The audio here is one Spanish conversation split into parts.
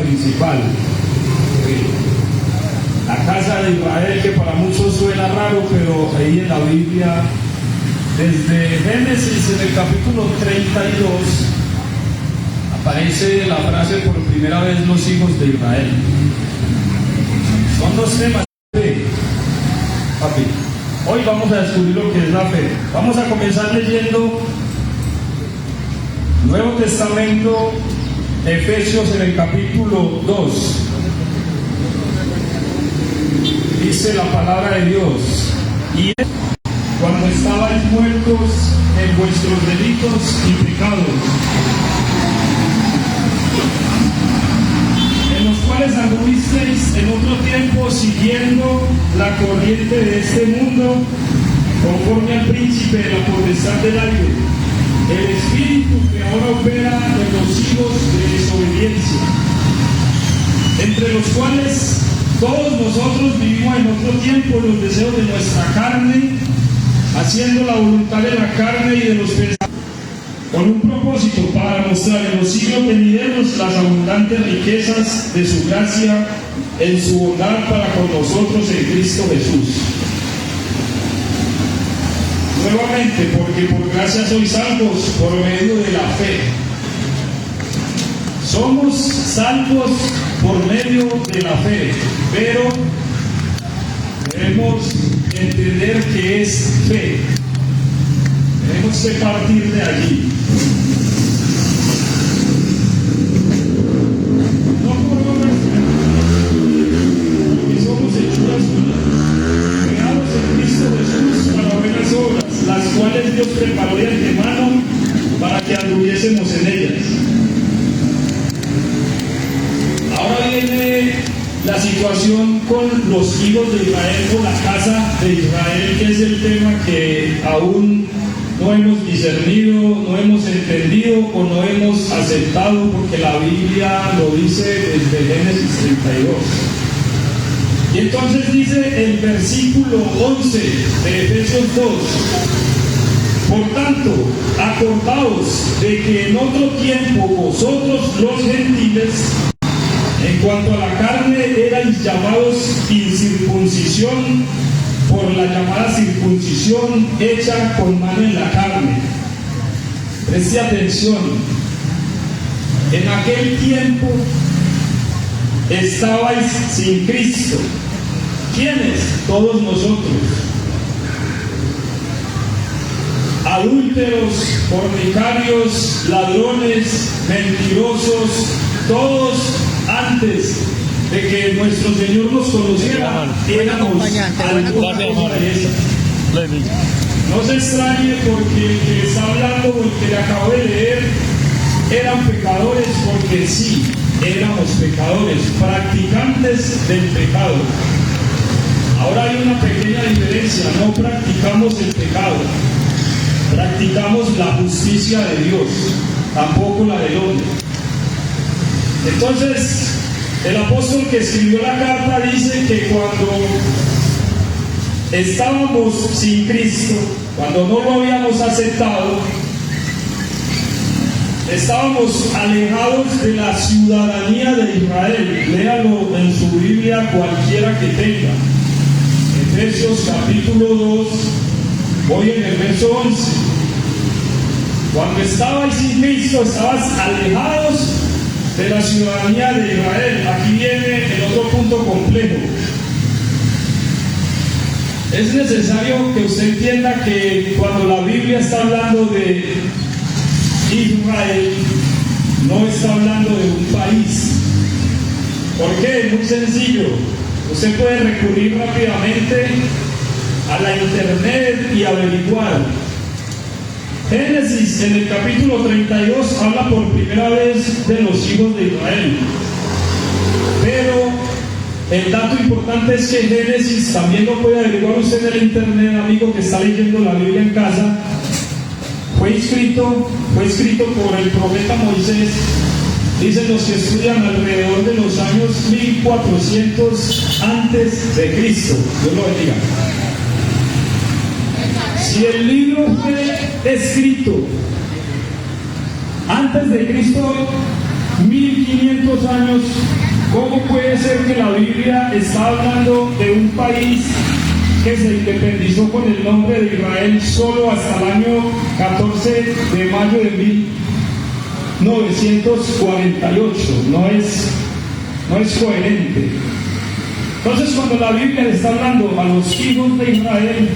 principal. La casa de Israel, que para muchos suena raro, pero ahí en la Biblia, desde Génesis en el capítulo 32, aparece la frase por primera vez los hijos de Israel. Son dos temas de fe, papi. Hoy vamos a descubrir lo que es la fe. Vamos a comenzar leyendo Nuevo Testamento, Efesios en el capítulo 2. Dice la palabra de Dios: y cuando estabais muertos en vuestros delitos y pecados, en los cuales anduvisteis en otro tiempo siguiendo la corriente de este mundo, conforme al príncipe de la potestad del aire, el espíritu que ahora opera en los hijos de desobediencia, entre los cuales todos nosotros vivimos en otro tiempo los deseos de nuestra carne, haciendo la voluntad de la carne y de los pensamientos, con un propósito, para mostrar en los siglos venideros las abundantes riquezas de su gracia en su bondad para con nosotros en Cristo Jesús. Nuevamente, porque por gracia sois salvos por medio de la fe. Somos salvos por medio de la fe, pero debemos entender que es fe. Tenemos que partir de allí. No por obras, porque somos hechuras suyas, creados en Cristo Jesús para buenas obras, las cuales Dios preparó de antemano para que anduviésemos en ellas. Ahora viene la situación con los hijos de Israel, con la casa de Israel, que es el tema que aún no hemos discernido, no hemos entendido o no hemos aceptado, porque la Biblia lo dice desde Génesis 32. Y entonces dice el versículo 11 de Efesios 2: por tanto, acordaos de que en otro tiempo vosotros los gentiles, en cuanto a la carne, erais llamados incircuncisión por la llamada circuncisión hecha con mano en la carne. Preste atención. En aquel tiempo estabais sin Cristo. ¿Quiénes? Todos nosotros. Adúlteros, fornicarios, ladrones, mentirosos, todos antes de que nuestro Señor nos conociera, éramos alguna cosa de esa. No se extrañe, porque el que está hablando o el que le acabo de leer eran pecadores, porque sí, éramos pecadores, practicantes del pecado. Ahora hay una pequeña diferencia: no practicamos el pecado, practicamos la justicia de Dios, tampoco la del hombre. Entonces, el apóstol que escribió la carta dice que cuando estábamos sin Cristo, cuando no lo habíamos aceptado, estábamos alejados de la ciudadanía de Israel. Léalo en su Biblia, cualquiera que tenga. Efesios capítulo 2, voy en el verso 11. Cuando estabais sin Cristo, estabas alejados de la ciudadanía de Israel. Aquí viene el otro punto complejo. Es necesario que usted entienda que cuando la Biblia está hablando de Israel, no está hablando de un país. ¿Por qué? Muy sencillo. Usted puede recurrir rápidamente a la internet y averiguar. Génesis en el capítulo 32 habla por primera vez de los hijos de Israel. Pero el dato importante es que Génesis también lo puede averiguar usted en el internet, amigo que está leyendo la Biblia en casa. Fue escrito por el profeta Moisés. Dicen los que estudian alrededor de los años 1400 antes de Cristo. Dios lo bendiga. Si el libro fue escrito antes de Cristo, 1500 años ser que la Biblia está hablando de un país que se independizó con el nombre de Israel solo hasta el año 14 de mayo de 1948. No es coherente. Entonces, cuando la Biblia le está hablando a los hijos de Israel,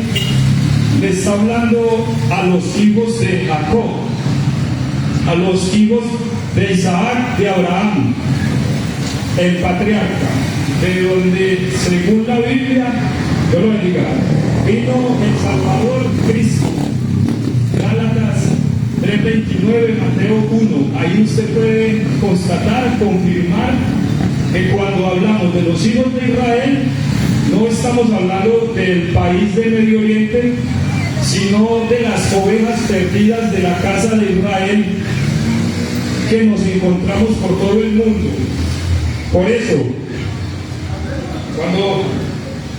le está hablando a los hijos de Jacob, a los hijos de Isaac, de Abraham, el patriarca, de donde, según la Biblia, yo lo bendiga, vino el Salvador Cristo. Gálatas 3:29, Mateo 1. Ahí usted puede constatar, confirmar que cuando hablamos de los hijos de Israel, no estamos hablando del país de Medio Oriente, sino de las ovejas perdidas de la casa de Israel que nos encontramos por todo el mundo. Por eso, cuando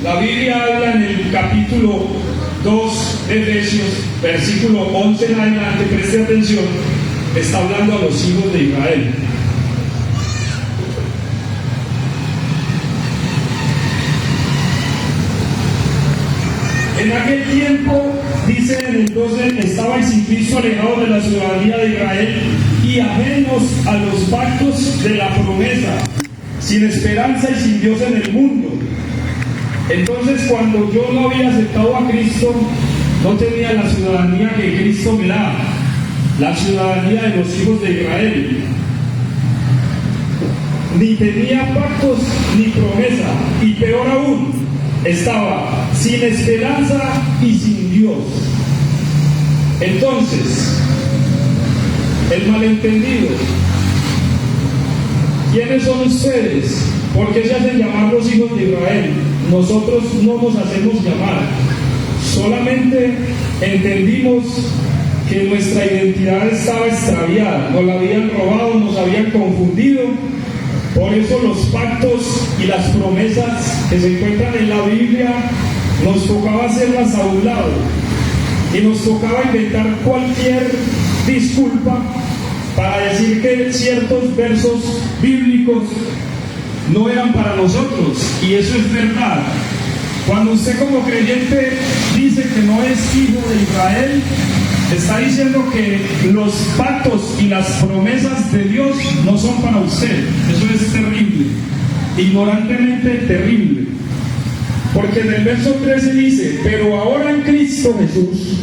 la Biblia habla en el capítulo 2 de Efesios, versículo 11 en adelante, preste atención, está hablando a los hijos de Israel. En aquel tiempo, dice en el 12, estabais sin Cristo alejados de la ciudadanía de Israel y ajenos a los pactos de la promesa, sin esperanza y sin Dios en el mundo. Entonces, cuando yo no había aceptado a Cristo, no tenía la ciudadanía que Cristo me da, la ciudadanía de los hijos de Israel. Ni tenía pactos ni promesa, y peor aún, estaba sin esperanza y sin Dios. Entonces, el malentendido: ¿quiénes son ustedes? ¿Por qué se hacen llamar los hijos de Israel? Nosotros no nos hacemos llamar. Solamente entendimos que nuestra identidad estaba extraviada, nos la habían robado, nos habían confundido. Por eso los pactos y las promesas que se encuentran en la Biblia nos tocaba hacerlas a un lado y nos tocaba inventar cualquier disculpa para decir que ciertos versos bíblicos no eran para nosotros, y eso es verdad. Cuando usted como creyente dice que no es hijo de Israel, está diciendo que los pactos y las promesas de Dios no son para usted. Eso es terrible, ignorantemente terrible. Porque en el verso 13 dice: pero ahora en Cristo Jesús,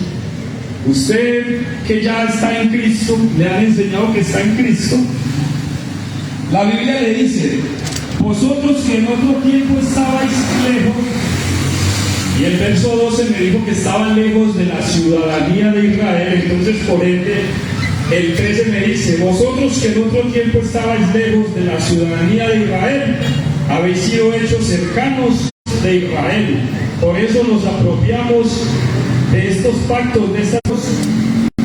usted que ya está en Cristo, le han enseñado que está en Cristo. La Biblia le dice: vosotros que en otro tiempo estabais lejos. Y el verso 12 me dijo que estaban lejos de la ciudadanía de Israel. Entonces, por ende, el 13 me dice: vosotros que en otro tiempo estabais lejos de la ciudadanía de Israel, habéis sido hechos cercanos de Israel. Por eso nos apropiamos de estos pactos, de estas cosas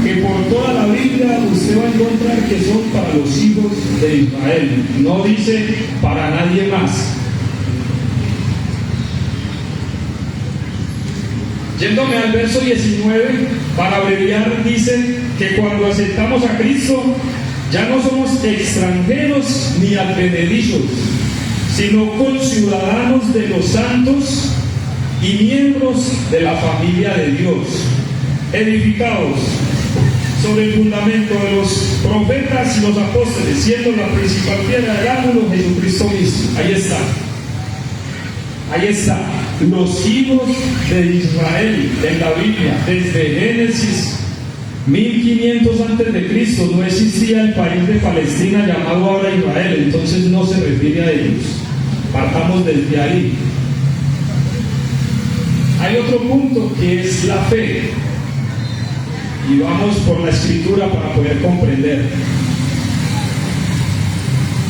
que por toda la Biblia usted va a encontrar que son para los hijos de Israel. No dice para nadie más. Yéndome al verso 19, para abreviar, dice que cuando aceptamos a Cristo, ya no somos extranjeros ni advenedizos, sino conciudadanos de los santos y miembros de la familia de Dios, edificados sobre el fundamento de los profetas y los apóstoles, siendo la principal piedra del ángulo Jesucristo mismo. Ahí está. Ahí está. Los hijos de Israel en la Biblia, desde Génesis 1500 antes de Cristo, no existía el país de Palestina llamado ahora Israel, entonces no se refiere a ellos. Partamos desde ahí. Hay otro punto que es la fe, y vamos por la escritura para poder comprender.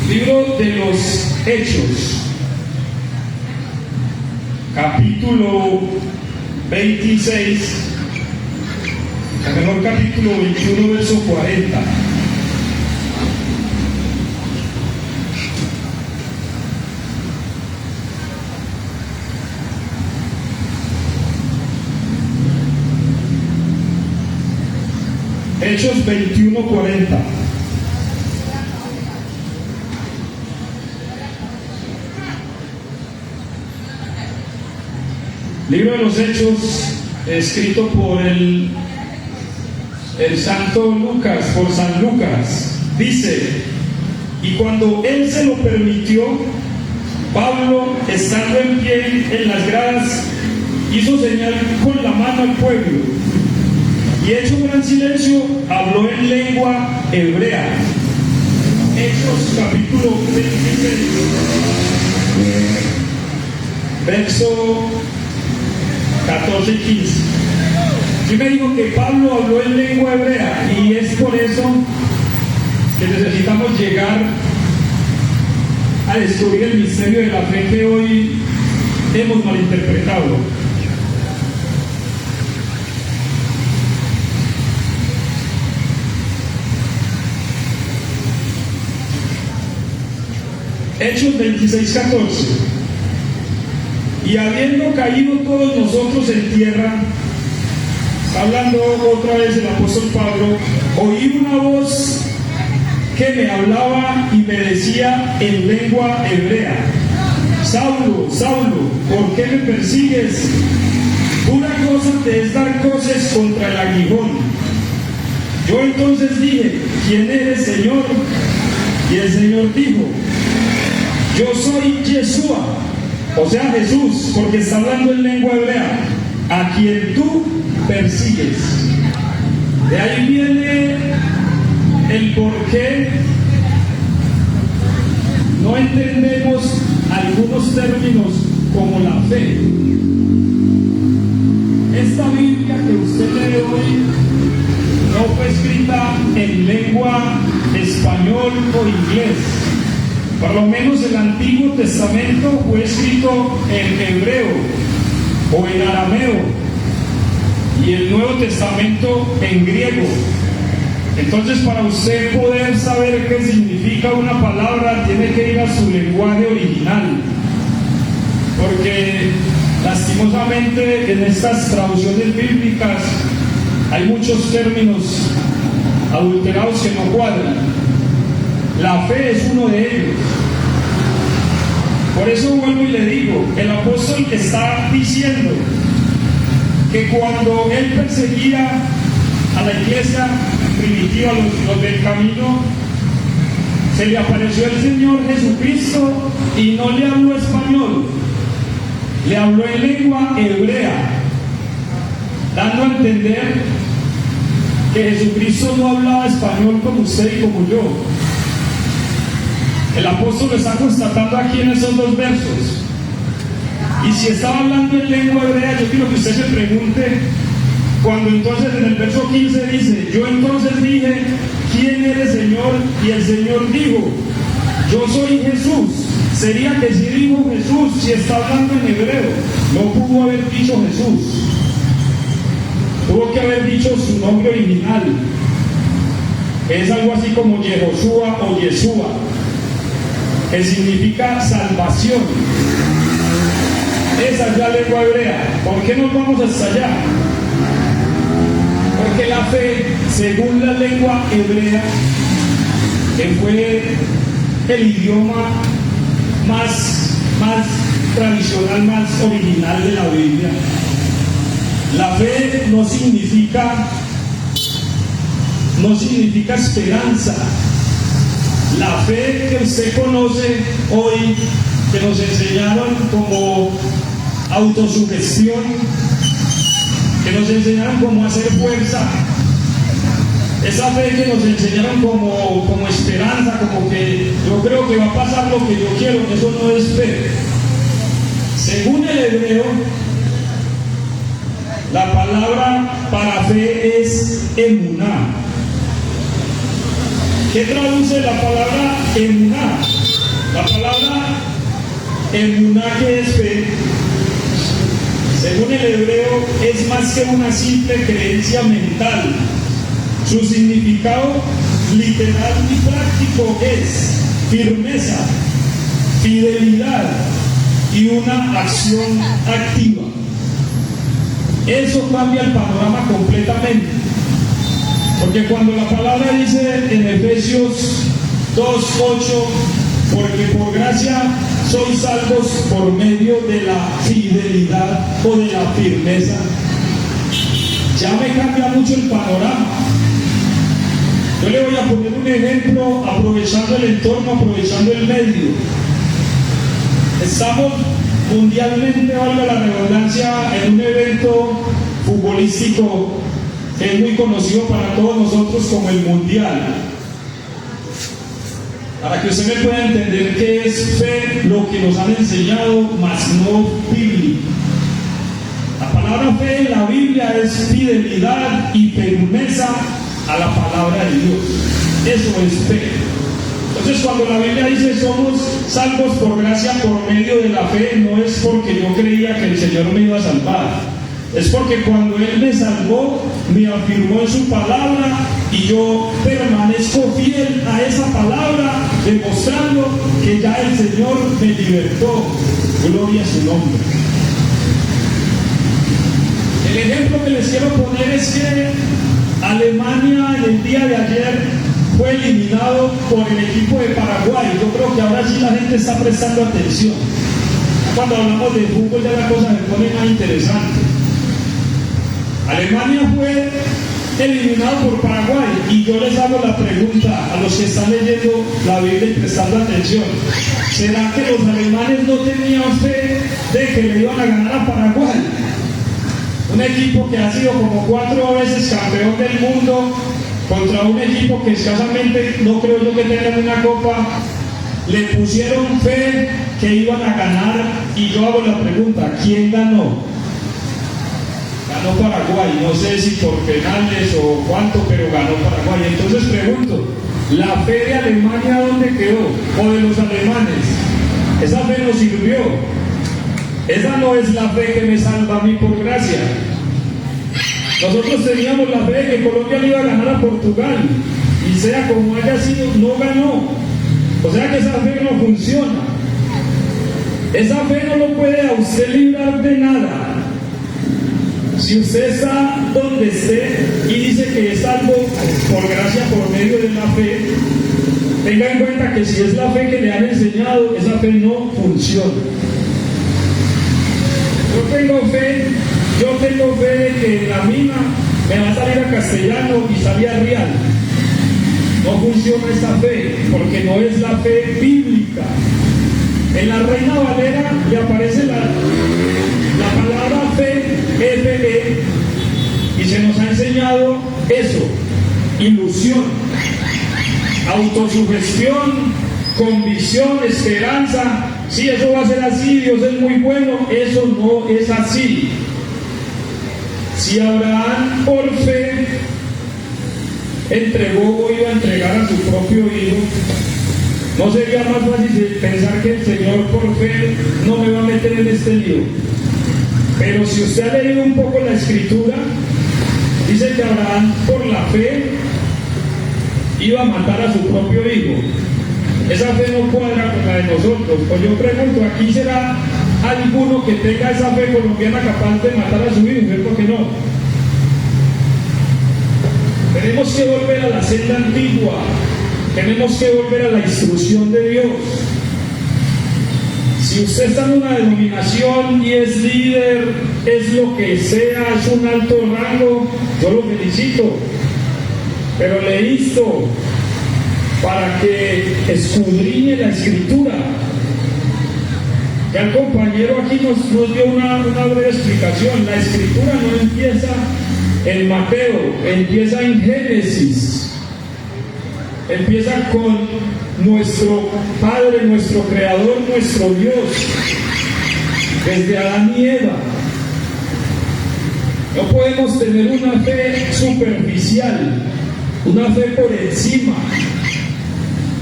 Libro de los Hechos, capítulo 26, mejor capítulo 21, verso 40. Hechos 21, 40. Libro de los Hechos, escrito por el santo Lucas, por San Lucas, dice: y cuando él se lo permitió, Pablo, estando en pie en las gradas, hizo señal con la mano al pueblo, y hecho un gran silencio, habló en lengua hebrea. Hechos capítulo 26, verso 14 y 15. Yo me digo que Pablo habló en lengua hebrea, y es por eso que necesitamos llegar a descubrir el misterio de la fe que hoy hemos malinterpretado. Hechos 26:14. Y habiendo caído todos nosotros en tierra, hablando otra vez el apóstol Pablo, oí una voz que me hablaba y me decía en lengua hebrea: Saulo, Saulo, ¿por qué me persigues? Una cosa te es dar coces contra el aguijón. Yo entonces dije: ¿quién eres, Señor? Y el Señor dijo: yo soy Yeshua, o sea Jesús, porque está hablando en lengua hebrea, a quien tú persigues. De ahí viene el por qué no entendemos algunos términos como la fe. Esta Biblia que usted lee hoy no fue escrita en lengua español o inglés. Por lo menos el Antiguo Testamento fue escrito en hebreo o en arameo, y el Nuevo Testamento en griego. Entonces, para usted poder saber qué significa una palabra, tiene que ir a su lenguaje original, porque lastimosamente en estas traducciones bíblicas hay muchos términos adulterados que no cuadran. La fe es uno de ellos. Por eso vuelvo y le digo, el apóstol está diciendo que cuando él perseguía a la iglesia primitiva, los del camino, se le apareció el Señor Jesucristo y no le habló español, le habló en lengua hebrea, dando a entender que Jesucristo no hablaba español como usted y como yo. El apóstol lo está constatando aquí en esos dos versos. Y si estaba hablando en lengua hebrea, yo quiero que usted se pregunte, cuando entonces en el verso 15 dice: yo entonces dije, ¿quién eres, Señor? Y el Señor dijo: yo soy Jesús. Sería que si dijo Jesús, si está hablando en hebreo, no pudo haber dicho Jesús, tuvo que haber dicho su nombre original. Es algo así como Yehoshua o Yeshua, que significa salvación. Esa es la lengua hebrea. ¿Por qué nos vamos hasta allá? Porque la fe, según la lengua hebrea, que fue el idioma más tradicional, más original de la Biblia, la fe no significa esperanza. La fe que usted conoce hoy, que nos enseñaron como autosugestión, que nos enseñaron cómo hacer fuerza, esa fe que nos enseñaron como esperanza, como que yo creo que va a pasar lo que yo quiero, eso no es fe. Según el hebreo, la palabra para fe es emuná. ¿Qué traduce la palabra emuná? La palabra emuná, que es fe, según el hebreo, es más que una simple creencia mental. Su significado literal y práctico es firmeza, fidelidad y una acción activa. Eso cambia el panorama completamente. Porque cuando la palabra dice en Efesios 2:8, porque por gracia sois salvos por medio de la fidelidad o de la firmeza. Ya me cambia mucho el panorama. Yo le voy a poner un ejemplo aprovechando el entorno, aprovechando el medio. Estamos mundialmente, valga la redundancia, en un evento futbolístico que es muy conocido para todos nosotros como el Mundial. Para que usted me pueda entender qué es fe, lo que nos han enseñado, mas no bíblico. La palabra fe en la Biblia es fidelidad y firmeza a la palabra de Dios. Eso es fe. Entonces, cuando la Biblia dice somos salvos por gracia por medio de la fe, no es porque yo creía que el Señor me iba a salvar. Es porque cuando Él me salvó, me afirmó en su palabra y yo permanezco fiel a esa palabra, demostrando que ya el Señor me libertó. Gloria a su nombre. El ejemplo que les quiero poner es que Alemania en el día de ayer fue eliminado por el equipo de Paraguay. Yo creo que ahora sí la gente está prestando atención. Cuando hablamos de fútbol ya la cosa se pone más interesante. Alemania fue eliminado por Paraguay y yo les hago la pregunta a los que están leyendo la Biblia y prestando atención: ¿será que los alemanes no tenían fe de que le iban a ganar a Paraguay? Un equipo que ha sido como 4 veces campeón del mundo contra un equipo que escasamente, no creo yo que tengan una copa, le pusieron fe que iban a ganar y yo hago la pregunta: ¿quién ganó? Ganó Paraguay, no sé si por penales o cuánto, pero ganó Paraguay. Entonces pregunto, ¿la fe de Alemania dónde quedó? ¿O de los alemanes? Esa fe no sirvió. Esa no es la fe que me salva a mí por gracia. Nosotros teníamos la fe de que Colombia le iba a ganar a Portugal, y sea como haya sido, no ganó. O sea que esa fe no funciona. Esa fe no lo puede a usted librar de nada. Si usted está donde esté y dice que es salvo por gracia, por medio de la fe, tenga en cuenta que si es la fe que le han enseñado, esa fe no funciona. Yo tengo fe de que en la mina me va a salir a castellano y salir a real. No funciona esa fe, porque no es la fe bíblica. En la Reina Valera le aparece la palabra fe, F-E, y se nos ha enseñado eso: ilusión, autosugestión, convicción, esperanza. Sí, eso va a ser así, Dios es muy bueno. Eso no es así. Si Abraham por fe entregó o iba a entregar a su propio hijo, ¿no sería más fácil pensar que el Señor por fe no me va a meter en este lío? Pero si usted ha leído un poco la Escritura, dice que Abraham por la fe iba a matar a su propio hijo. Esa fe no cuadra con la de nosotros. Pues yo pregunto, ¿aquí será alguno que tenga esa fe colombiana capaz de matar a su hijo? ¿Cierto que no? Tenemos que volver a la senda antigua. Tenemos que volver a la instrucción de Dios. Si usted está en una denominación y es líder, es lo que sea, es un alto rango, yo lo felicito, pero le insto para que escudriñe la Escritura. Ya el compañero aquí nos dio una breve explicación. La Escritura no empieza en Mateo, empieza en Génesis. Empieza con nuestro Padre, nuestro Creador, nuestro Dios, desde Adán y Eva. No podemos tener una fe superficial, una fe por encima,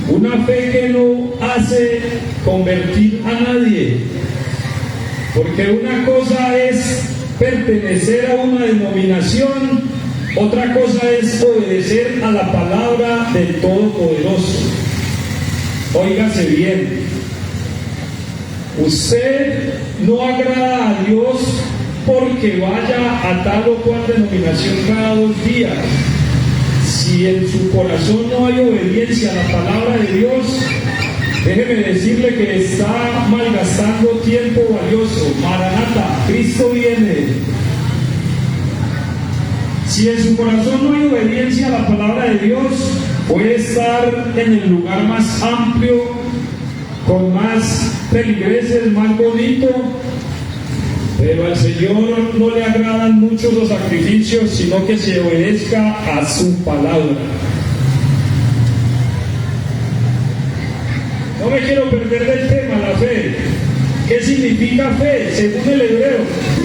una fe que no hace convertir a nadie, porque una cosa es pertenecer a una denominación, otra cosa es obedecer a la palabra del Todopoderoso. Óigase bien, usted no agrada a Dios porque vaya a tal o cual denominación cada 2 días. Si en su corazón no hay obediencia a la palabra de Dios, Déjeme decirle que está malgastando tiempo valioso. Maranata, Cristo viene. Si en su corazón no hay obediencia a la palabra de Dios, puede estar en el lugar más amplio, con más feligreses, más bonito, pero al Señor no le agradan mucho los sacrificios, sino que se obedezca a su palabra. No me quiero perder del tema, la fe. ¿Qué significa fe? Según el hebreo.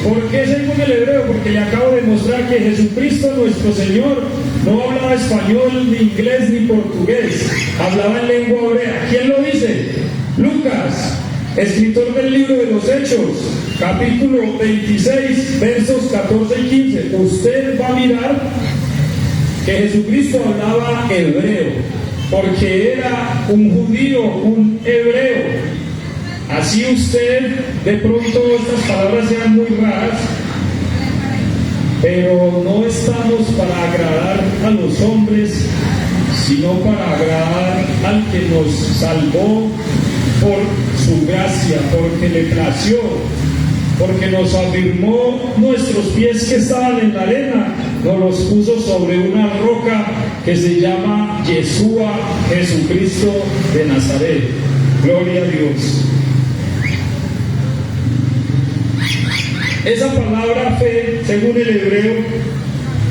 ¿Por qué según el hebreo? Porque le acabo de mostrar que Jesucristo nuestro Señor no hablaba español, ni inglés, ni portugués. Hablaba en lengua hebrea. ¿Quién lo dice? Lucas, escritor del libro de los Hechos, capítulo 26, versos 14 y 15. Usted va a mirar que Jesucristo hablaba hebreo, porque era un judío, un hebreo. Así usted, de pronto estas palabras sean muy raras, pero no estamos para agradar a los hombres, sino para agradar al que nos salvó por su gracia, porque le plació, porque nos afirmó nuestros pies que estaban en la arena, nos los puso sobre una roca que se llama Yeshua, Jesucristo de Nazaret. Gloria a Dios. Esa palabra fe, según el hebreo,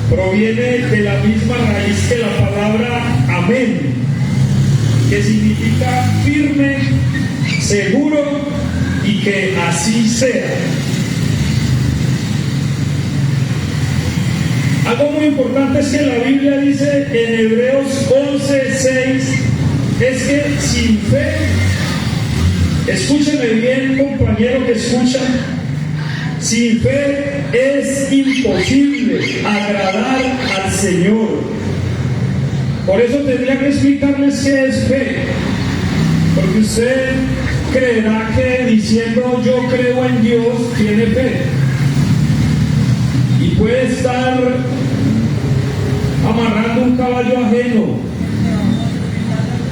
proviene de la misma raíz que la palabra amén, que significa firme, seguro y que así sea. Algo muy importante es que la Biblia dice en Hebreos 11:6, es que sin fe, escúcheme bien, compañero que escucha, sin fe es imposible agradar al Señor. Por eso tendría que explicarles qué es fe, porque usted creerá que diciendo yo creo en Dios tiene fe, y puede estar amarrando un caballo ajeno.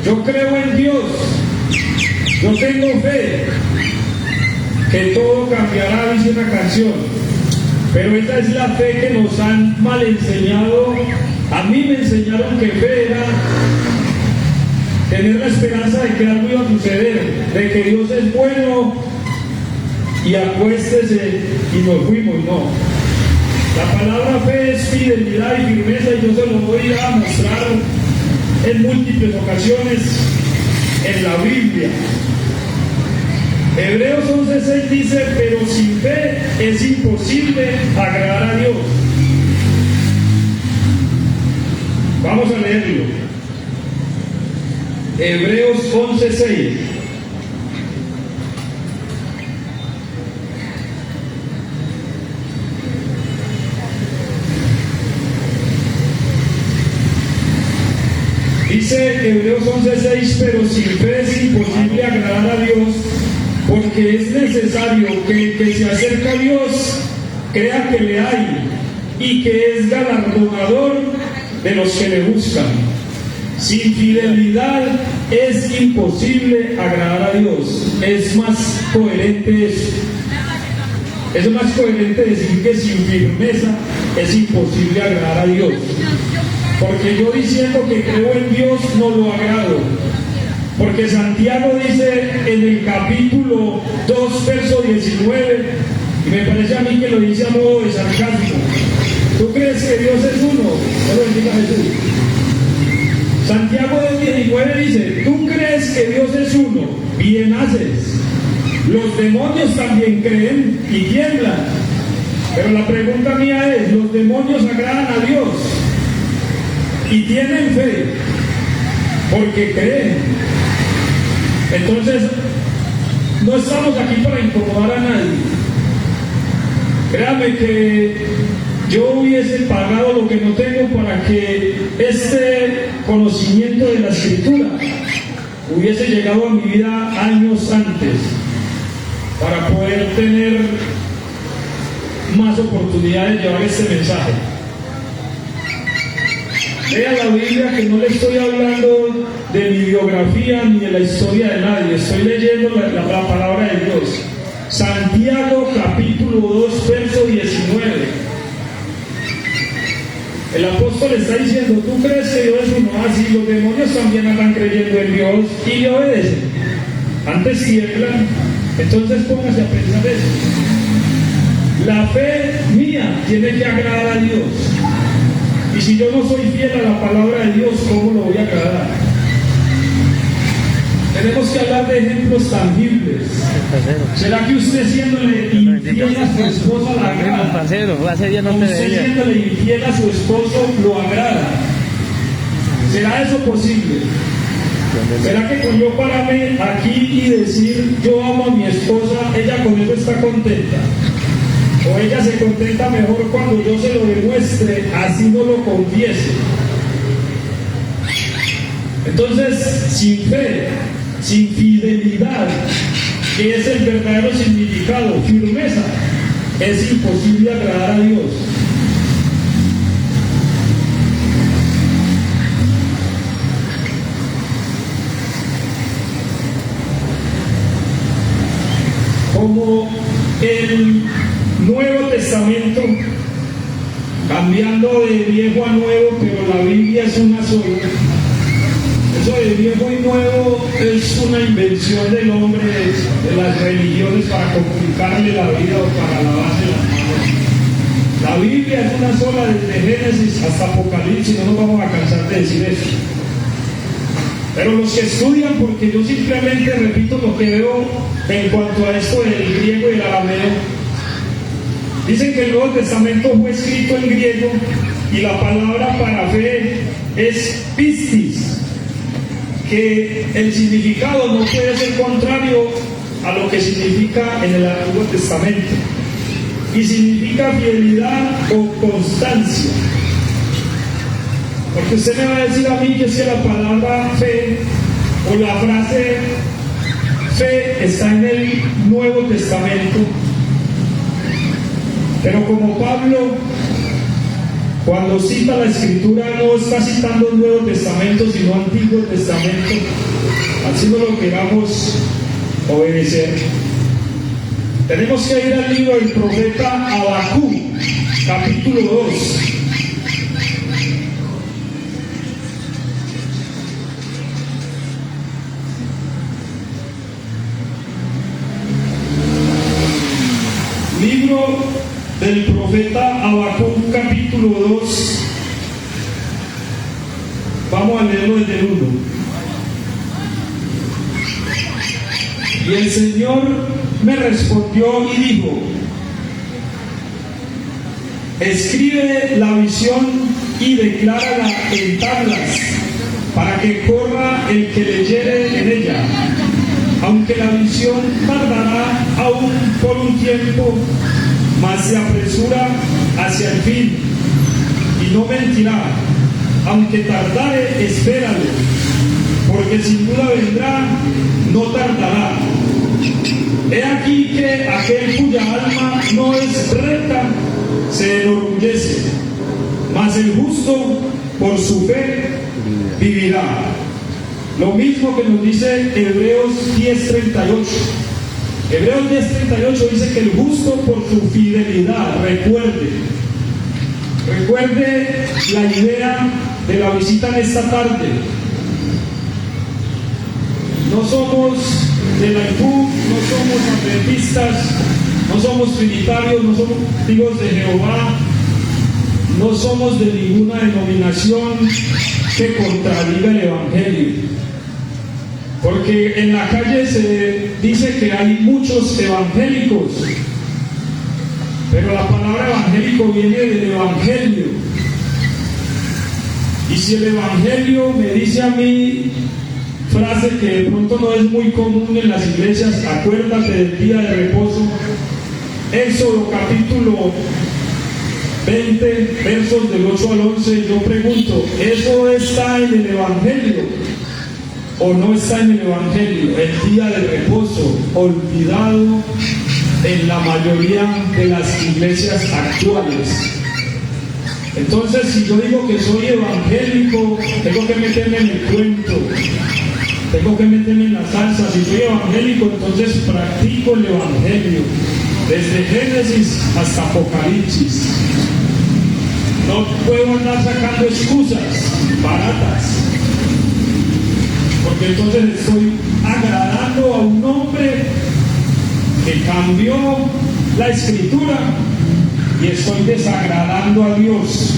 Yo creo en Dios, yo tengo fe, que todo cambiará, dice una canción. Pero esa es la fe que nos han mal enseñado. A mí me enseñaron que fe era tener la esperanza de que algo iba a suceder, de que Dios es bueno y acuéstese y nos fuimos. No, la palabra fe es fidelidad y firmeza, y yo se lo voy a mostrar en múltiples ocasiones en la Biblia. Hebreos 11:6 dice, pero sin fe es imposible agradar a Dios. Vamos a leerlo. Hebreos 11:6. Dice Hebreos 11:6, pero sin fe es imposible agradar a Dios, porque es necesario que el que se acerca a Dios crea que le hay y que es galardonador de los que le buscan. Sin fidelidad es imposible agradar a Dios. Es más coherente eso. Es más coherente decir que sin firmeza es imposible agradar a Dios. Porque yo diciendo que creo en Dios no lo agrado. Porque Santiago dice en el capítulo 2, verso 19, y me parece a mí que lo dice a modo de sarcasmo: ¿tú crees que Dios es uno? No lo bendiga Jesús. Santiago 2:19 dice: ¿tú crees que Dios es uno? Bien haces. Los demonios también creen y tiemblan. Pero la pregunta mía es: ¿los demonios agradan a Dios y tienen fe porque creen? Entonces, no estamos aquí para incomodar a nadie. Créame que yo hubiese pagado lo que no tengo para que este conocimiento de la Escritura hubiese llegado a mi vida años antes, para poder tener más oportunidades de llevar este mensaje. Lea la Biblia, que no le estoy hablando de mi biografía ni de la historia de nadie, estoy leyendo la palabra de Dios. Santiago capítulo 2, verso 19. El apóstol está diciendo: ¿tú crees que Dios es uno? Así los demonios también están creyendo en Dios y le obedecen. Antes tiemblan. Entonces póngase a pensar eso. La fe mía tiene que agradar a Dios. Y si yo no soy fiel a la palabra de Dios, ¿cómo lo voy a agradar? Tenemos que hablar de ejemplos tangibles. ¿Será que usted siéndole infiel a su esposa la agrada? ¿Usted siéndole infiel a su esposo lo agrada? ¿Será eso posible? ¿Será que con yo pararme aquí y decir yo amo a mi esposa, ella con eso está contenta? ¿O ella se contenta mejor cuando yo se lo demuestre, así no lo confiese? Entonces, sin fe, sin fidelidad, que es el verdadero significado, firmeza, es imposible agradar a Dios. Como el Nuevo Testamento, cambiando de viejo a nuevo, pero la Biblia es una sola. Eso de viejo y nuevo es una invención del hombre, de las religiones, para complicarle la vida o para lavarse las manos. La Biblia es una sola, desde Génesis hasta Apocalipsis, no nos vamos a cansar de decir eso. Pero los que estudian, porque yo simplemente repito lo que veo en cuanto a esto del griego y el arameo, dicen que el Nuevo Testamento fue escrito en griego y la palabra para fe es pistis, que el significado no puede ser contrario a lo que significa en el Antiguo Testamento, y significa fidelidad o constancia. Porque usted me va a decir a mí que si la palabra fe o la frase fe está en el Nuevo Testamento, pero como Pablo, cuando cita la Escritura, no está citando el Nuevo Testamento, sino Antiguo Testamento, así no lo queramos obedecer. Tenemos que ir al libro del profeta Habacuc, capítulo 2. Libro del profeta Habacuc, capítulo 2. Vamos a leerlo desde el 1. Y el Señor me respondió y dijo: escribe la visión y declárala en tablas, para que corra el que leyere en ella. Aunque la visión tardará aún por un tiempo, mas se apresura hacia el fin, y no mentirá. Aunque tardare, espéralo, porque sin duda vendrá, no tardará. He aquí que aquel cuya alma no es recta se enorgullece, mas el justo por su fe vivirá. Lo mismo que nos dice Hebreos 10:38. Hebreos 10:38 dice que el justo por su fidelidad, recuerde la idea de la visita en esta tarde. No somos de la IPU, no somos adventistas, no somos trinitarios, no somos testigos de Jehová, no somos de ninguna denominación que contradiga el Evangelio. Porque en la calle se dice que hay muchos evangélicos, pero la palabra evangélico viene del Evangelio. Y si el Evangelio me dice a mí frase que de pronto no es muy común en las iglesias: acuérdate del día de reposo. Éxodo capítulo 20, versos del 8 al 11, yo pregunto, ¿eso está en el Evangelio o no está en el Evangelio? El día de reposo, olvidado en la mayoría de las iglesias actuales. Entonces, si yo digo que soy evangélico, tengo que meterme en el cuento, tengo que meterme en la salsa. Si soy evangélico, entonces practico el evangelio, desde Génesis hasta Apocalipsis. No puedo andar sacando excusas baratas, porque entonces estoy agradando a un hombre que cambió la escritura y estoy desagradando a Dios.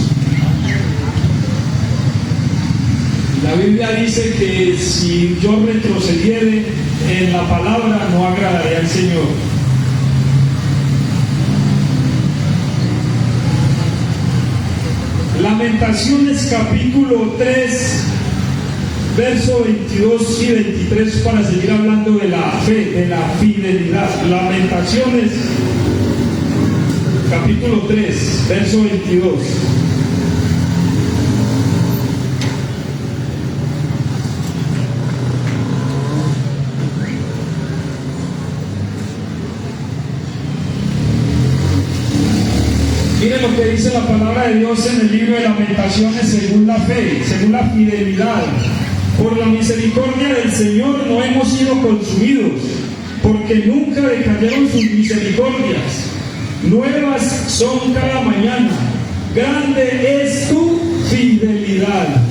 La Biblia dice que si yo retrocediere en la palabra, no agradaré al Señor. Lamentaciones capítulo 3, verso 22 y 23, para seguir hablando de la fe, de la fidelidad. Lamentaciones capítulo 3, verso 22. Miren lo que dice la palabra de Dios en el libro de Lamentaciones, según la fe, según la fidelidad. Por la misericordia del Señor no hemos sido consumidos, porque nunca decayeron sus misericordias. Nuevas son cada mañana, grande es tu fidelidad.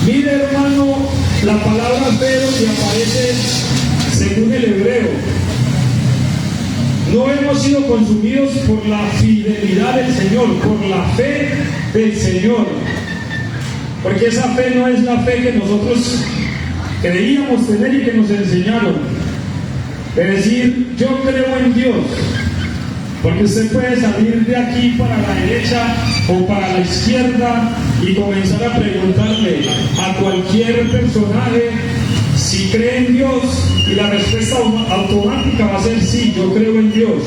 Mire, hermano, la palabra fe que aparece según el hebreo. No hemos sido consumidos por la fidelidad del Señor, por la fe del Señor. Porque esa fe no es la fe que nosotros creíamos tener y que nos enseñaron. Es decir, yo creo en Dios. Porque usted puede salir de aquí para la derecha o para la izquierda y comenzar a preguntarle a cualquier personaje si cree en Dios, y la respuesta automática va a ser sí, yo creo en Dios.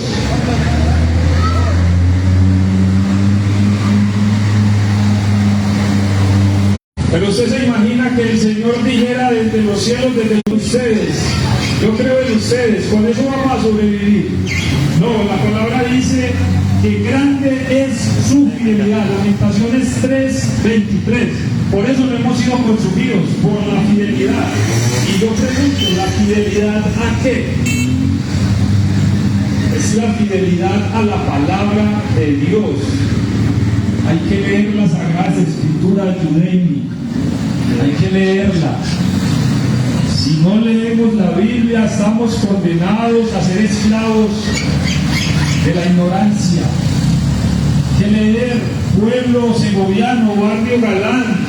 Pero usted se imagina que el Señor dijera desde los cielos, desde ustedes, yo creo en ustedes, con eso vamos a sobrevivir. No, la palabra dice que grande es su fidelidad. Lamentaciones 3:23. Por eso no hemos sido consumidos, por la fidelidad. Y yo pregunto, ¿la fidelidad a qué? Es la fidelidad a la palabra de Dios. Hay que leer las Sagradas Escrituras, Yudeimi. Hay que leerla. Si no leemos la Biblia, estamos condenados a ser esclavos de la ignorancia. Hay que leer pueblo segoviano, barrio Galán,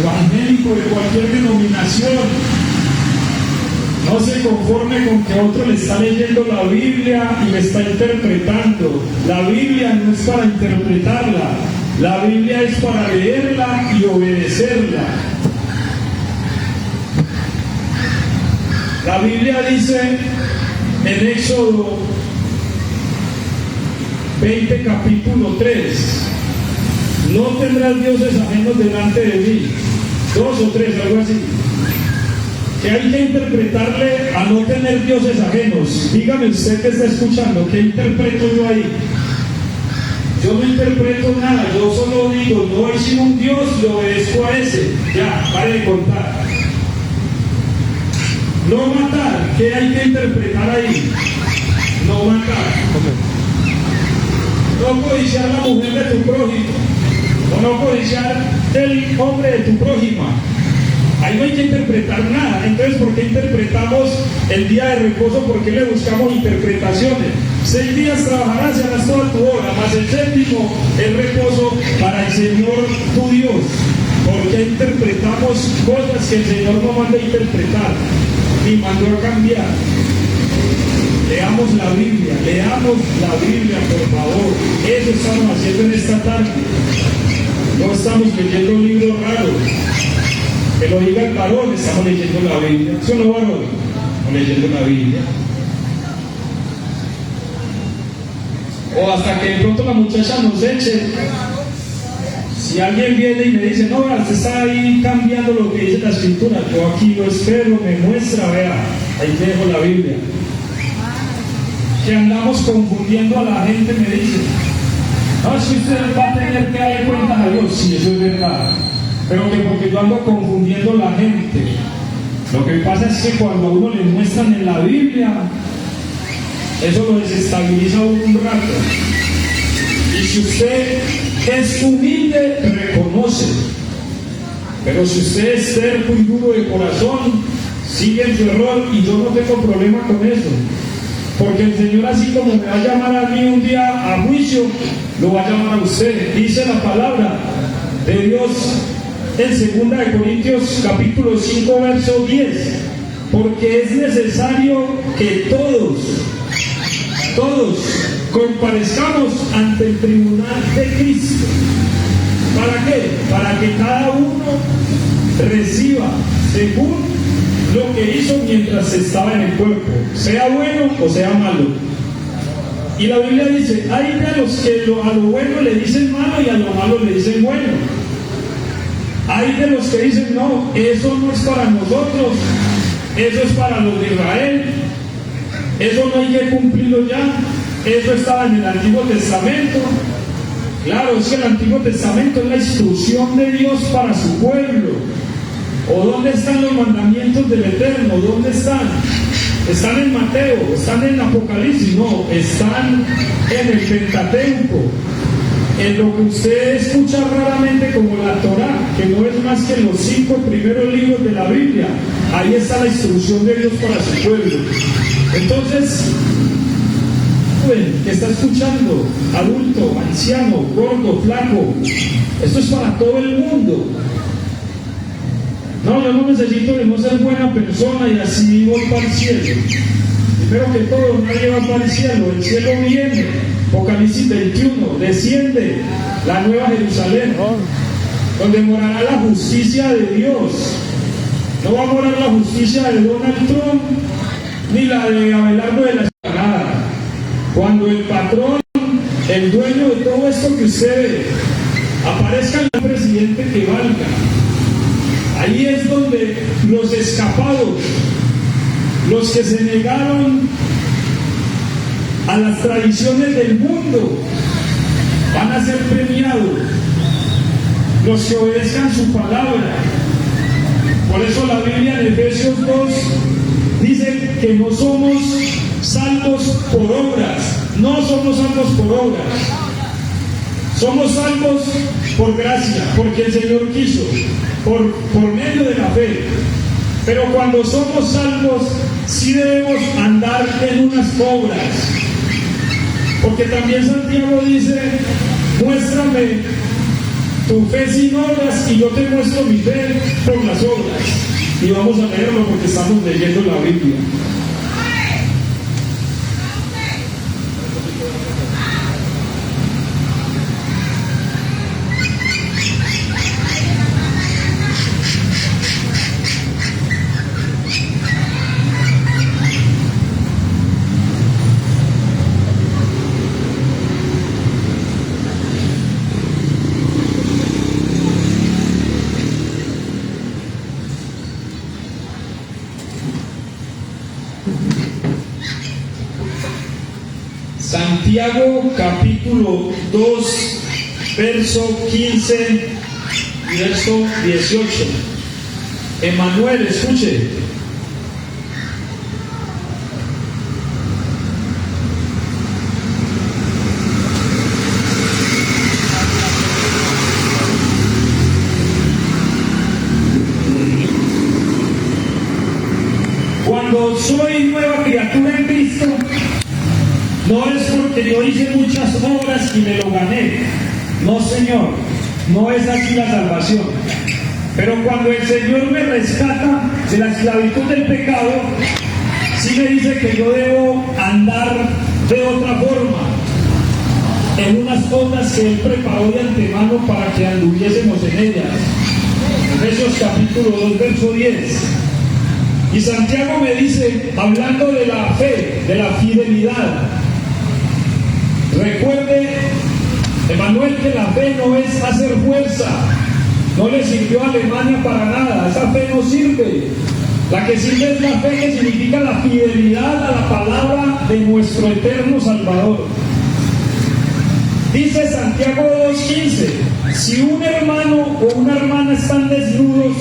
evangélico de cualquier denominación. No se conforme con que otro le está leyendo la Biblia y le está interpretando. La Biblia no es para interpretarla, la Biblia es para leerla y obedecerla. La Biblia dice en Éxodo 20, capítulo 3, no tendrás dioses ajenos delante de mí. 2 o 3, algo así. Que hay que interpretarle a no tener dioses ajenos. Dígame usted que está escuchando, ¿qué interpreto yo ahí? Yo no interpreto nada, yo solo digo, no hay sino un Dios, le obedezco a ese. Ya, pare de contar. No matar, ¿qué hay que interpretar ahí? No matar. No codiciar la mujer de tu prójimo, o no codiciar el hombre de tu prójima. Ahí no hay que interpretar nada. Entonces, ¿por qué interpretamos el día de reposo? ¿Por qué le buscamos interpretaciones? 6 días trabajarás y harás toda tu obra, más el 7º el reposo para el Señor tu Dios. ¿Por qué interpretamos cosas que el Señor no manda a interpretar ni mandó a cambiar? Leamos la Biblia, por favor. Eso estamos haciendo en esta tarde. No estamos leyendo libros raros. Que lo diga el varón, estamos leyendo la Biblia. ¿Sí o no, varón? Estamos leyendo la Biblia. O hasta que de pronto la muchacha nos eche. Si alguien viene y me dice, no, usted está ahí cambiando lo que dice la Escritura, yo aquí lo espero, me muestra, vea, ahí dejo la Biblia. Que andamos confundiendo a la gente, me dice. No es que usted va a tener que dar cuentas a Dios, sí, eso es verdad. Pero que porque yo ando confundiendo la gente. Lo que pasa es que cuando a uno le muestran en la Biblia, eso lo desestabiliza un rato. Y si usted es humilde, reconoce. Pero si usted es terco y duro de corazón, sigue en su error, y yo no tengo problema con eso. Porque el Señor, así como me va a llamar a mí un día a juicio, lo va a llamar a usted. Dice la palabra de Dios en 2 Corintios capítulo 5 verso 10, porque es necesario que todos comparezcamos ante el tribunal de Cristo. ¿Para qué? Para que cada uno reciba según lo que hizo mientras estaba en el cuerpo, sea bueno o sea malo. Y la Biblia dice, hay de los que a lo bueno le dicen malo y a lo malo le dicen bueno. Hay de los que dicen, no, eso no es para nosotros, eso es para los de Israel, eso no hay que cumplirlo ya, eso estaba en el Antiguo Testamento. Claro, es que el Antiguo Testamento es la instrucción de Dios para su pueblo. ¿O dónde están los mandamientos del Eterno? ¿Dónde están? ¿Están en Mateo? ¿Están en Apocalipsis? No, están en el Pentateuco, en lo que usted escucha raramente como la Torá, que no es más que los 5 primeros libros de la Biblia. Ahí está la instrucción de Dios para su pueblo. Entonces, joven que está escuchando, adulto, anciano, gordo, flaco, esto es para todo el mundo. No, yo no necesito de no ser buena persona y así voy para el cielo. Primero que todo, nadie va para el cielo viene. Apocalipsis 21, desciende la nueva Jerusalén, donde morará la justicia de Dios. No va a morar la justicia de Donald Trump, ni la de Abelardo de la Ciudad. Cuando el patrón, el dueño de todo esto que usted ve, aparezca el presidente que valga, ahí es donde los escapados, los que se negaron a las tradiciones del mundo, van a ser premiados. Los que obedezcan su palabra. Por eso la Biblia en Efesios 2 dice que no somos salvos por obras. No somos salvos por obras. Somos salvos por gracia, porque el Señor quiso, por medio de la fe. Pero cuando somos salvos, sí debemos andar en unas obras. Porque también Santiago dice, muéstrame tu fe sin obras y yo te muestro mi fe por las obras. Y vamos a leerlo porque estamos leyendo la Biblia. Santiago capítulo 2, verso 15 y verso 18. Emanuel, escuche. Cuando soy nueva criatura en Cristo, no es porque yo hice muchas obras y me lo gané. No, Señor, no es así la salvación. Pero cuando el Señor me rescata de la esclavitud del pecado, sí me dice que yo debo andar de otra forma, en unas ondas que Él preparó de antemano para que anduviésemos en ellas. Efesios capítulo 2, verso 10. Y Santiago me dice, hablando de la fe, de la fidelidad, recuerde, Emanuel, que la fe no es hacer fuerza. No le sirvió a Alemania para nada. Esa fe no sirve. La que sirve es la fe, que significa la fidelidad a la palabra de nuestro eterno Salvador. Dice Santiago 2:15, si un hermano o una hermana están desnudos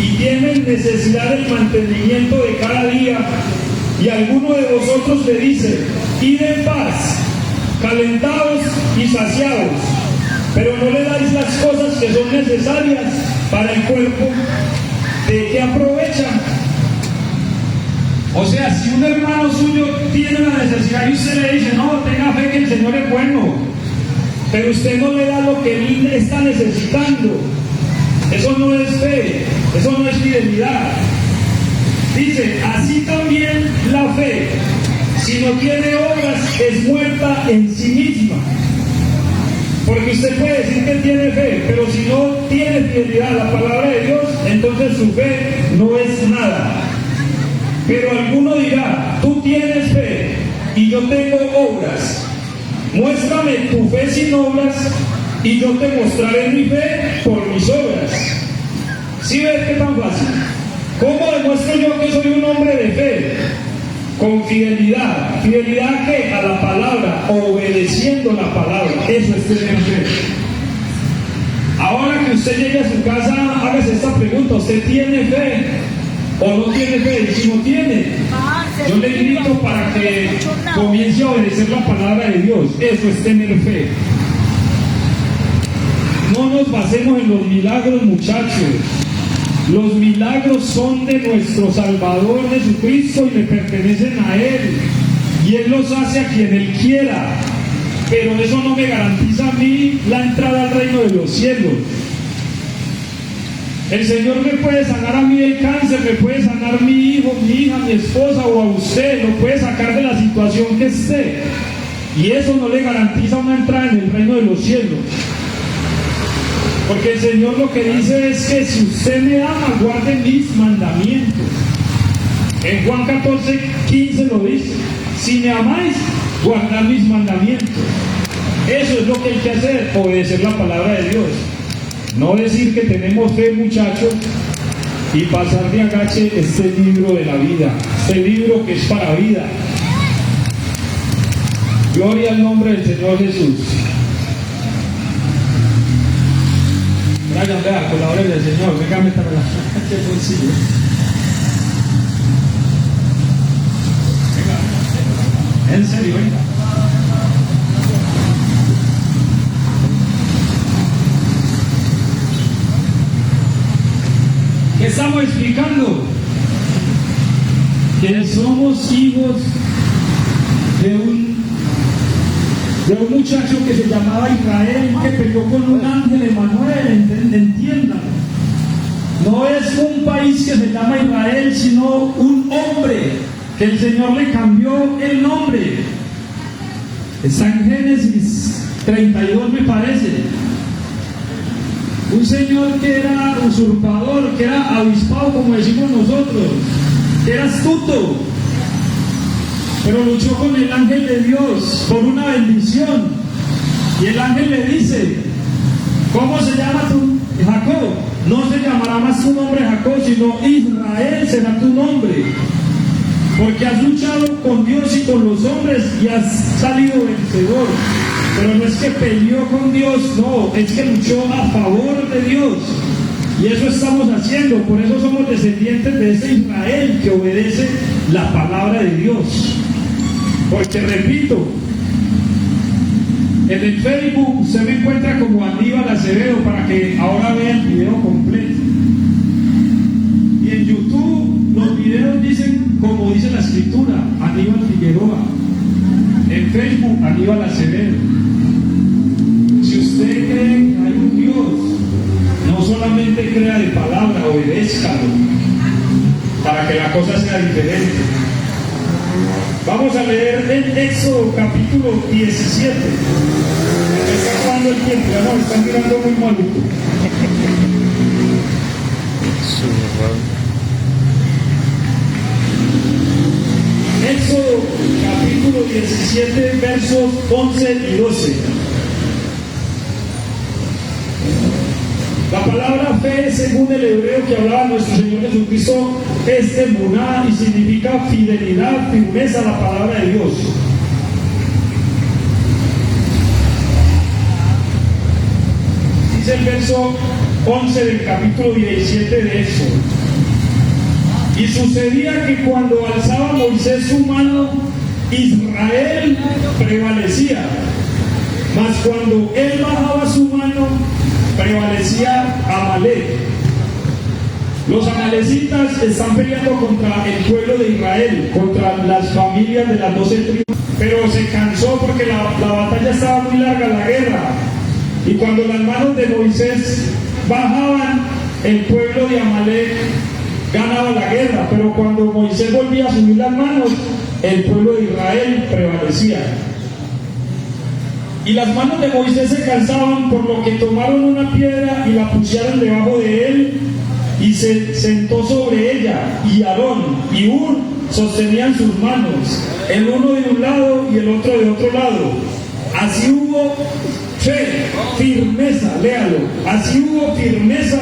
y tienen necesidad del mantenimiento de cada día, y alguno de vosotros le dice, id en paz, calentados y saciados, pero no le dais las cosas que son necesarias para el cuerpo, ¿de qué aprovechan? O sea, si un hermano suyo tiene una necesidad y usted le dice, no, tenga fe que el Señor es bueno, pero usted no le da lo que él está necesitando, eso no es fe, eso no es fidelidad. Dice, así también la fe, si no tiene obras, es muerta en sí misma. Porque usted puede decir que tiene fe, pero si no tiene fidelidad a la palabra de Dios, entonces su fe no es nada. Pero alguno dirá, tú tienes fe y yo tengo obras. Muéstrame tu fe sin obras y yo te mostraré mi fe por mis obras. ¿Sí ves qué tan fácil? ¿Cómo demuestro yo que soy un hombre de fe? Con fidelidad. ¿Fidelidad qué? A la palabra, obedeciendo la palabra. Eso es tener fe. Ahora que usted llegue a su casa, hágase esta pregunta: ¿usted tiene fe o no tiene fe? Y si no tiene, yo le grito para que comience a obedecer la palabra de Dios. Eso es tener fe. No nos basemos en los milagros, muchachos. Los milagros son de nuestro Salvador Jesucristo y le pertenecen a Él. Y Él los hace a quien Él quiera. Pero eso no me garantiza a mí la entrada al reino de los cielos. El Señor me puede sanar a mí del cáncer, me puede sanar mi hijo, mi hija, mi esposa o a usted, lo puede sacar de la situación que esté. Y eso no le garantiza una entrada en el reino de los cielos. Porque el Señor lo que dice es que si usted me ama, guarde mis mandamientos. En Juan 14:15 lo dice: si me amáis, guardad mis mandamientos. Eso es lo que hay que hacer, obedecer la palabra de Dios. No decir que tenemos fe, muchachos, y pasar de agache este libro de la vida, este libro que es para vida. Gloria al nombre del Señor Jesús. Brian, vea, colabore del Señor, venga, métame la bolsillo. Venga, en serio, venga. ¿Qué estamos explicando? Que somos hijos de un muchacho que se llamaba Israel, que peleó con un ángel, Emanuel, entiendan. No es un país que se llama Israel, sino un hombre que el Señor le cambió el nombre. Está en Génesis 32, me parece. Un señor que era usurpador, que era avispado, como decimos nosotros, que era astuto, pero luchó con el ángel de Dios por una bendición. Y el ángel le dice: ¿cómo se llama tu Jacob? No se llamará más tu nombre Jacob, sino Israel será tu nombre, porque has luchado con Dios y con los hombres y has salido vencedor. Pero no es que peleó con Dios, no, es que luchó a favor de Dios. Y eso estamos haciendo, por eso somos descendientes de ese Israel que obedece la palabra de Dios. Porque repito, en el Facebook usted me encuentra como Aníbal Acevedo, para que ahora vea el video completo. Y en YouTube los videos dicen, como dice la escritura, Aníbal Figueroa. En Facebook, Aníbal Acevedo. Si usted cree que hay un Dios, no solamente crea de palabra, obedézcalo, para que la cosa sea diferente. Vamos a leer el Éxodo capítulo 17. Me está acabando el tiempo, ya no, me están mirando muy maluco. Éxodo capítulo 17, versos 11 y 12. La palabra fe, según el hebreo que hablaba nuestro Señor Jesucristo, es emuná y significa fidelidad, firmeza a la palabra de Dios. dice el verso 11 del capítulo 17 de Éxodo. Y sucedía que cuando alzaba Moisés su mano, Israel prevalecía, mas cuando él bajaba su mano, prevalecía Amalek. Los amalecitas están peleando contra el pueblo de Israel, contra las familias de las 12 tribus, pero se cansó porque la batalla estaba muy larga, la guerra, y cuando las manos de Moisés bajaban, el pueblo de Amalek ganaba la guerra, pero cuando Moisés volvía a subir las manos, el pueblo de Israel prevalecía. Y las manos de Moisés se cansaban, por lo que tomaron una piedra y la pusieron debajo de él, y se sentó sobre ella, y Aarón y Hur sostenían sus manos, el uno de un lado y el otro de otro lado. Así hubo fe, firmeza, léalo, así hubo firmeza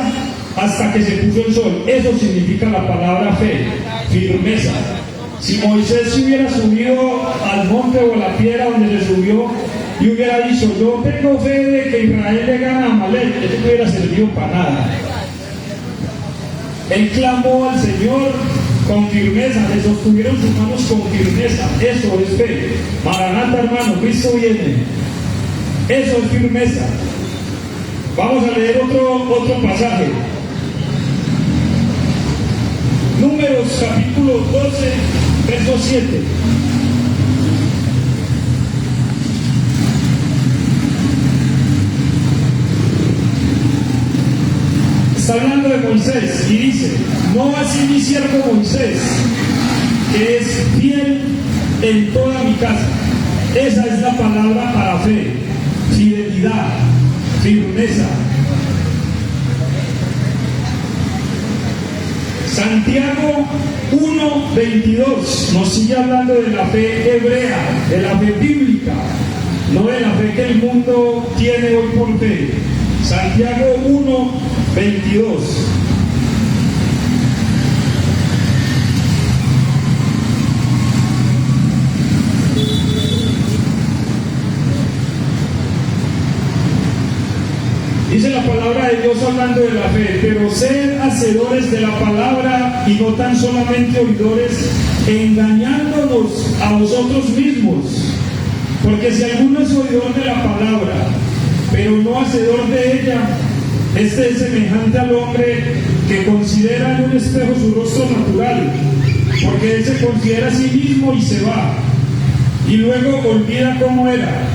hasta que se puso el sol. Eso significa la palabra fe, firmeza. Si Moisés se hubiera subido al monte o a la piedra donde se subió y hubiera dicho, yo tengo fe de que Israel le gana a Amalek, eso no hubiera servido para nada. Él clamó al Señor con firmeza, le sostuvieron sus manos con firmeza. Eso es fe. Maranata, hermano, Cristo viene. Eso es firmeza. Vamos a leer otro pasaje. Números capítulo 12, verso 7. Está hablando de Moisés y dice, no así mi siervo Moisés, que es fiel en toda mi casa. Esa es la palabra para fe, fidelidad, firmeza. Santiago 1:22 nos sigue hablando de la fe hebrea, de la fe bíblica, no de la fe que el mundo tiene hoy por fe. Santiago 1:22. Dice la palabra de Dios hablando de la fe, pero sed hacedores de la palabra y no tan solamente oidores, engañándonos a vosotros mismos. Porque si alguno es oidor de la palabra, pero no hacedor de ella, este es semejante al hombre que considera en un espejo su rostro natural, porque él se considera a sí mismo y se va, y luego olvida cómo era.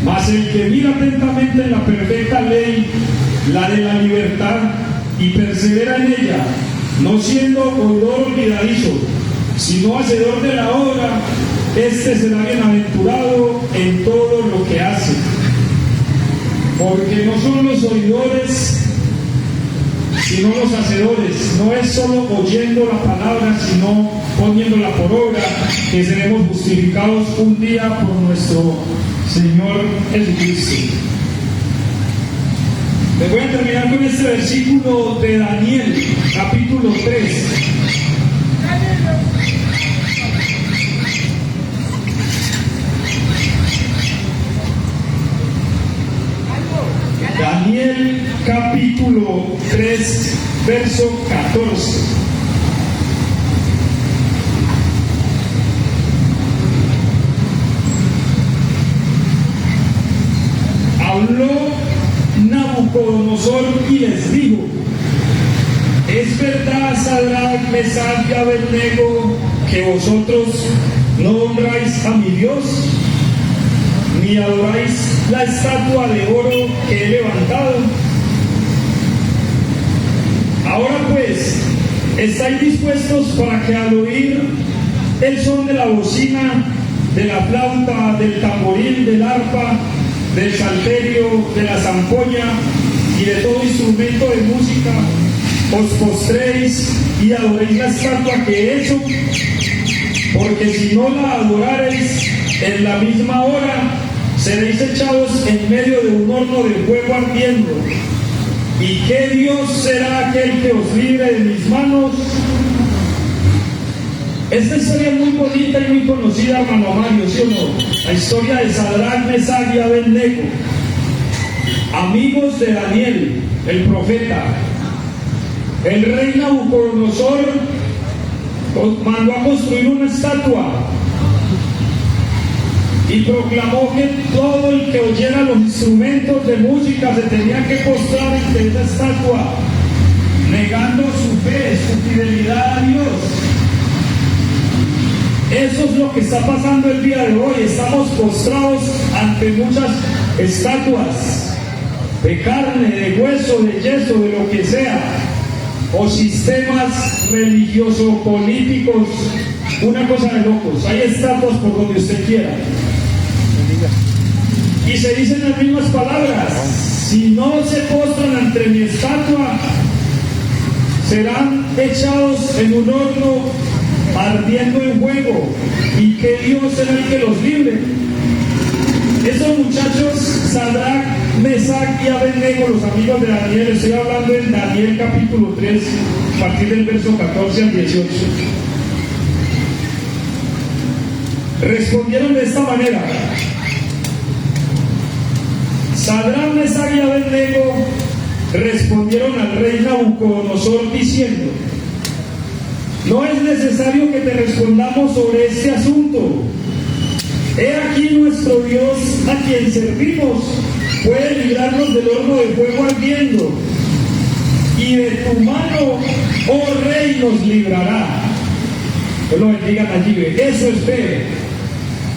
Mas el que mira atentamente en la perfecta ley, la de la libertad, y persevera en ella, no siendo oidor olvidadizo, sino hacedor de la obra, este será bienaventurado en todo lo que hace. Porque no son los oidores, sino los hacedores. No es solo oyendo la palabra, sino poniéndola por obra, que seremos justificados un día por nuestro Señor Jesucristo. Les voy a terminar con este versículo de Daniel, capítulo 3. Daniel capítulo 3, verso 14. Habló Nabucodonosor y les dijo, ¿es verdad, Sadrach, Mesach y Abednego, que vosotros no honráis a mi Dios, ni adoráis la estatua de oro que he levantado? Ahora pues, ¿estáis dispuestos para que al oír el son de la bocina, de la flauta, del tamboril, del arpa, del salterio, de la zampoña y de todo instrumento de música, os postréis y adoréis la estatua que he hecho? Porque si no la adorareis, en la misma hora seréis echados en medio de un horno de fuego ardiendo. ¿Y qué Dios será aquel que os libre de mis manos? Esta historia es muy bonita y muy conocida, hermano Mario, ¿sí o no? La historia de Sadrach, Mesach y Abednego. amigos de Daniel, el profeta, el rey Nabucodonosor mandó a construir una estatua y proclamó que todo el que oyera los instrumentos de música se tenía que postrar ante esa estatua, negando su fe, su fidelidad a Dios. Eso es lo que está pasando el día de hoy. Estamos postrados ante muchas estatuas de carne, de hueso, de yeso, de lo que sea, o sistemas religiosos, políticos, una cosa de locos. Hay estatuas por donde usted quiera. Y se dicen las mismas palabras: si no se postran ante mi estatua, serán echados en un horno ardiendo en fuego, y que Dios será el que los libre. Esos muchachos, Sadrach, Mesach y Abednego, los amigos de Daniel, estoy hablando en Daniel capítulo 3, a partir del verso 14 al 18, respondieron de esta manera. Sadrach, Mesach y Abednego respondieron al rey Nabucodonosor diciendo: no es necesario que te respondamos sobre este asunto. He aquí nuestro Dios, a quien servimos, puede librarnos del horno de fuego ardiendo, y de tu mano, oh rey, nos librará. Dios lo bendiga allí. Eso es fe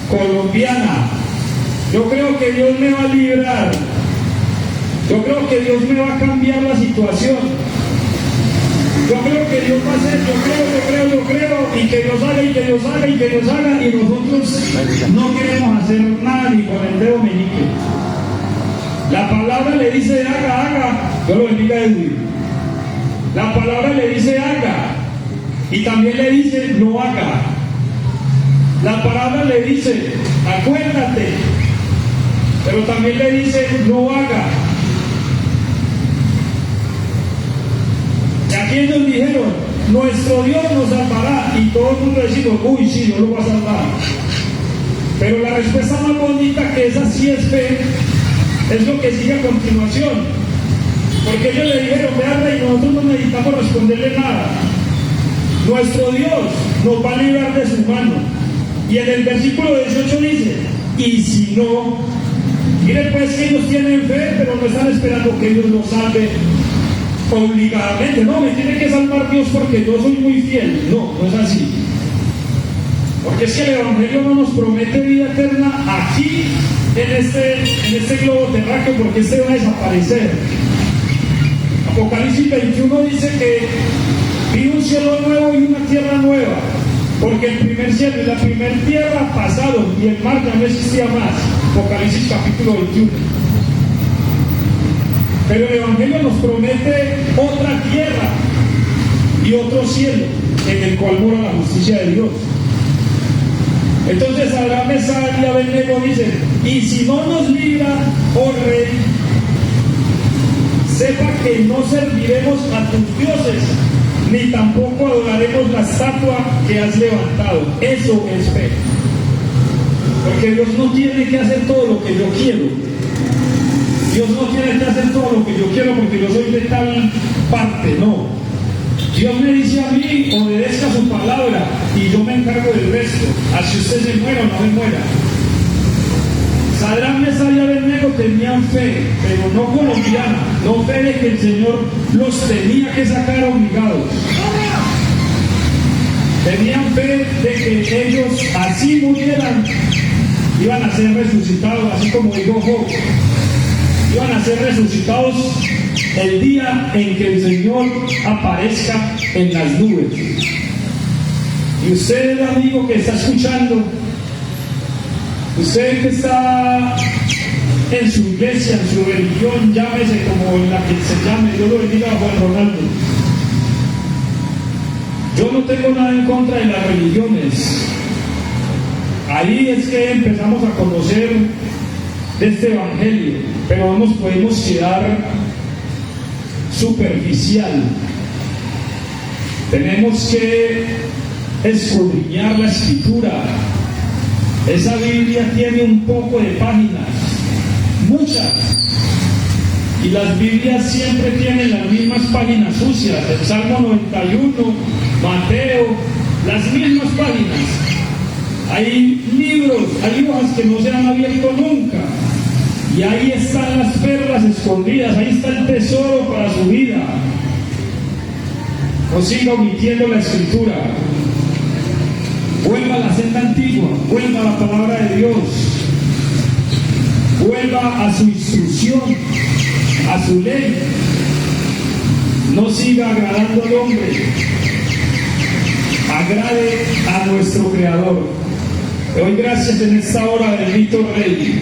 colombiana. Yo creo que Dios me va a librar. Yo creo que Dios me va a cambiar la situación. Yo creo que Dios va a hacer, yo creo, y que Dios haga, y que Dios haga, y que Dios haga, y nosotros no queremos hacer nada ni con el dedo meñique. La palabra le dice haga, Dios lo bendiga a Edwin. La palabra le dice haga, y también le dice no haga. La palabra le dice acuérdate, pero también le dice no haga. Y aquí ellos dijeron: nuestro Dios nos salvará, y todo el mundo decimos: uy, sí, Dios lo va a salvar. Pero la respuesta más bonita, que esa sí es fe, es lo que sigue a continuación. Porque ellos le dijeron: vean, rey, nosotros no necesitamos responderle nada. Nuestro Dios nos va a librar de su mano. Y en el versículo 18 dice: y si no, miren pues que ellos tienen fe, pero no están esperando que Dios los salve obligadamente. No, me tiene que salvar Dios porque yo soy muy fiel. No, no es así. Porque es que el Evangelio no nos promete vida eterna aquí, en este globo terráqueo, porque este va a desaparecer. Apocalipsis 21 dice que vi un cielo nuevo y una tierra nueva, porque el primer cielo y la primera tierra pasaron y el mar ya no existía más. Apocalipsis capítulo 21. Pero el Evangelio nos promete otra tierra y otro cielo en el cual mora la justicia de Dios. Entonces Sadrach, Mesach y Abednego dicen: y si no nos libra, oh rey, sepa que no serviremos a tus dioses, ni tampoco adoraremos la estatua que has levantado. Eso es fe. Porque Dios no tiene que hacer todo lo que yo quiero. Dios no tiene que hacer todo lo que yo quiero porque yo soy de tal parte, no. Dios me dice a mí: obedezca su palabra y yo me encargo del resto. Así usted se muera o no se muera. Sadrach, Mesach y Abednego tenían fe, pero no colombiana, no fe de que el Señor los tenía que sacar obligados. Tenían fe de que ellos, así murieran, iban a ser resucitados, así como dijo Job. Iban a ser resucitados el día en que el Señor aparezca en las nubes. Y usted, el amigo que está escuchando, usted que está en su iglesia, en su religión, llámese como la que se llame, Dios lo bendiga a Juan Ronaldo. Yo no tengo nada en contra de las religiones. Ahí es que empezamos a conocer de este Evangelio, pero no nos podemos quedar superficial. Tenemos que escudriñar la Escritura. Esa Biblia tiene un poco de páginas, muchas, Y las Biblias siempre tienen las mismas páginas sucias, el Salmo 91, Mateo, las mismas páginas. Hay libros, hay hojas que no se han abierto nunca. Y ahí están las perlas escondidas, ahí está el tesoro para su vida. No siga omitiendo la escritura. Vuelva a la senda antigua, vuelva a la palabra de Dios. Vuelva a su instrucción, a su ley. No siga agradando al hombre. Agrade a nuestro Creador. Te doy gracias en esta hora, bendito Rey.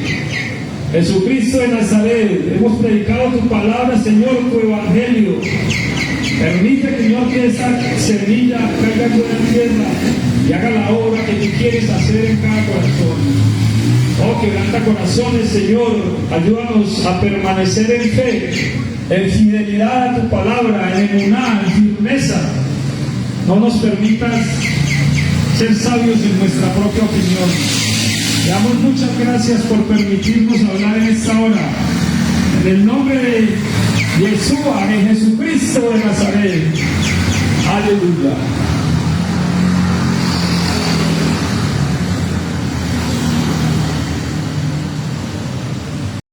Jesucristo de Nazaret, hemos predicado tu palabra, Señor, tu evangelio. Permite, Señor, que esa semilla caiga en buena tierra y haga la obra que tú quieres hacer en cada corazón. Oh, quebranta corazones, Señor, ayúdanos a permanecer en fe, en fidelidad a tu palabra, en emuná, en firmeza. No nos permitas ser sabios en nuestra propia opinión. Te damos muchas gracias por permitirnos hablar en esta hora. En el nombre de Yeshua, de Jesucristo de Nazaret. Aleluya.